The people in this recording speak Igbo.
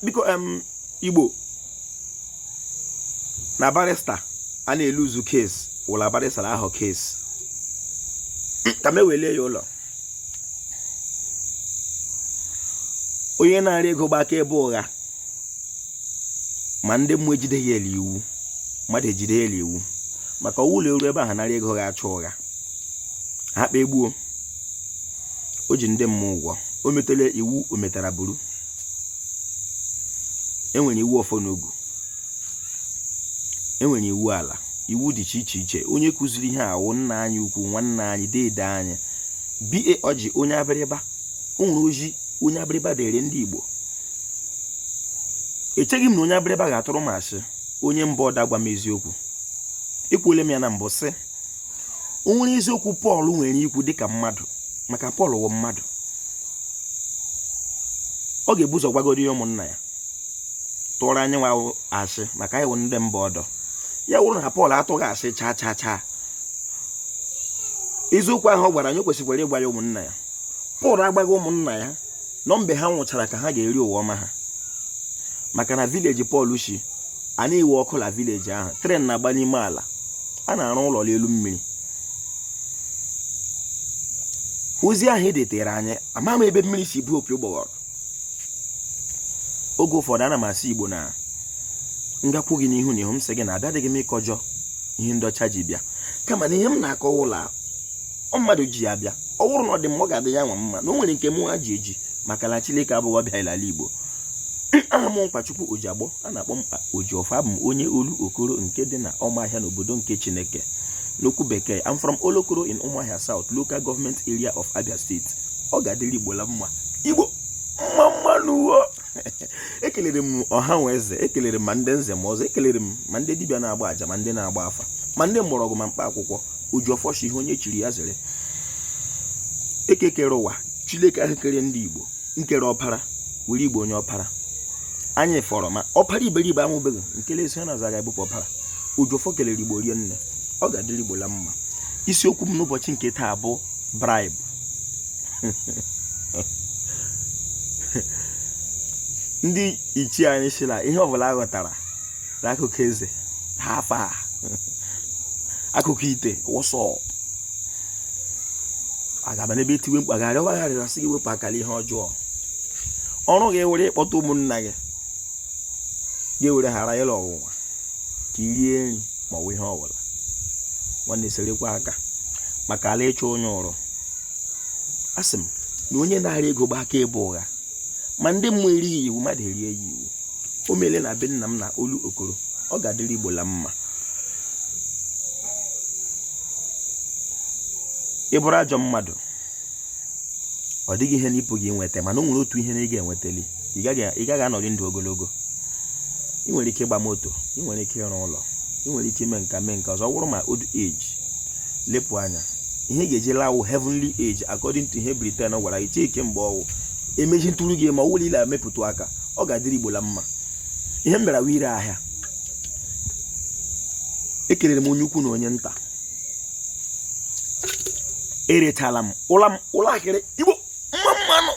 biko Igbo na barrister a na-eluzu case wala barrister ahụ case ka me wele ya ụlọ onye na-arị ego gbaka ebe ụgha ma ndị mmụọ ejide ya eli iwu mmadụ ejide ya eli iwu maka ụlọ eru ebe ahụ narị ego ga-achụ ụgha ha kpa egbuo o ji ndị mmụọ ụgwọ o metele iwu o metara buru enwere iwu ọfọ n'ogu enwere iwu ala iwu dị iche iche onye kụziri ihe awụ nna anyị ukwu nwanne anyị dede anyị BA Ọjị onye abịrịba o nwere oji onye abịrịba dere ndị Igbo echeghị m na onye abịrịba ga-atụrụ m asị onye mba ọda gwa m eziokwu ikwule m ya na mbụ sị o nwere eziokwu Pọl nwere ikwu dịka mmadụ maka Pọl wụ mmadụ ọ ga-ebu ụzọ gwagoro ya ụmụnna ya tụọrọ anyị nwa asị maka anyị wụ ndị mba ọdọ ya wụrụ na Pọl atụghị asị chaa eziokwu ahụ ọ gwara anyị kwesịkwara ịgwa ya ụmụnna ya Pọl agbaghị ụmụnna ya nọ mgbe ha nwụchara ka ha ga-eri ụwa ọma ha maka na vileji Pọl shi a na-ewe ọkụ na vileji ahụ tren na-agba n'ime ala a na-arụ ụlọ n'elu mmiri ozi ahụ edetere anyị ama m ebe mmiri si bụ opi ụgbọghọrọ oge ụfọdụ ana m asị Igbo na ngakwu gị n'ihu na ihu m sị gị na abịadịghị m ịkọjọ ihe ndị ọcha ji bịa kama na ihe m na-akọwa ụlọ mmadụ ji ya bịa ọ wụrụ na ọ dị m ọ ga-adị ya nwa mma na o nwere nke m ha ji eji maka na Chineke abụghị ọbịa ala Igbo aha m Mkpachukwu Ojiagbọ a na-akpọ m Ojiọfọ abụ m onye olu okoro nke dị na Ọmahịa n'obodo nke Chineke n'okwu bekee. I'm from Olokoro in Umuahia South, local government area of Abia State. Ọ ga-adịrị Igbo la mma Igbo mma n'ụwa ekelere m ọha nweze ekelere m ma ndị nze m ọzọ ekelere m ma ndị dibịa na-agba aja ma ndị na-agba afa ma ndị mgbọrọgwụ ma mkpa akwụkwọ Ojiọfọ shi ihe onye chiri ya zere ekekere ụwa Chineke ahụ kere ndị Igbo nkere ọpara were Igbo onye ọpara anyị fọrọ ma ọpara iberibe amụbeghị nkele esi na azaga ebupụ ọpara Ojiọfọ kelere Igbo rie nne ọ ga-adịrị Igbo la mma. Isiokwu m n'ụbọchị nke taa bụ bribe. Ndị ichie anyị sịla ihe ọbụla aghọtara n'akụkụ eze ha afa akụkụ ite wọsọ agaba n'ebe etiwe mkpagharị ọgharịrị asị gị wepụ akara ihe ọjọọ ọrụ ga-ewere ịkpọta ụmụnna gị ga-ewere ghara ịlụ ọnwụnwa ka irie nri ma ọ bụ ihe ọbụla nwanne serekwa aka maka ala ịchọ onye ọrụ. Asị m na onye na-arị ego gba aka ebe ụgha ma ndị mmụọ erighị iwu mmadụ erie ya iwu o meele na be nna m na Olu Okoro ọ ga-adịrị Igbo la mma. Ị bụrụ ajọ mmadụ ọ dịghị ihe n'ipụ gị nweta mana o nwere otu ihe na ị ga-enwetali ị gaghị anọrị ndụ ogologo. Ị nwere ike ịgba moto, ị nwere ike ịrụ ụlọ, ị nwere ike ime nka ọzọ wụrụ ma old age lepụ anya ihe ga-eji lawo heavenly age according to ihe Britain gwara iche ike mgbe ọwụ emechi ntụrụ gị ma ọwụla ile emepụta aka ọ ga-adịrị Igbo la mma. Ihe m bịara wire ahịa ekelere m onye ukwu na onye nta erechala m ụlọ akịrị Igbo mmanụ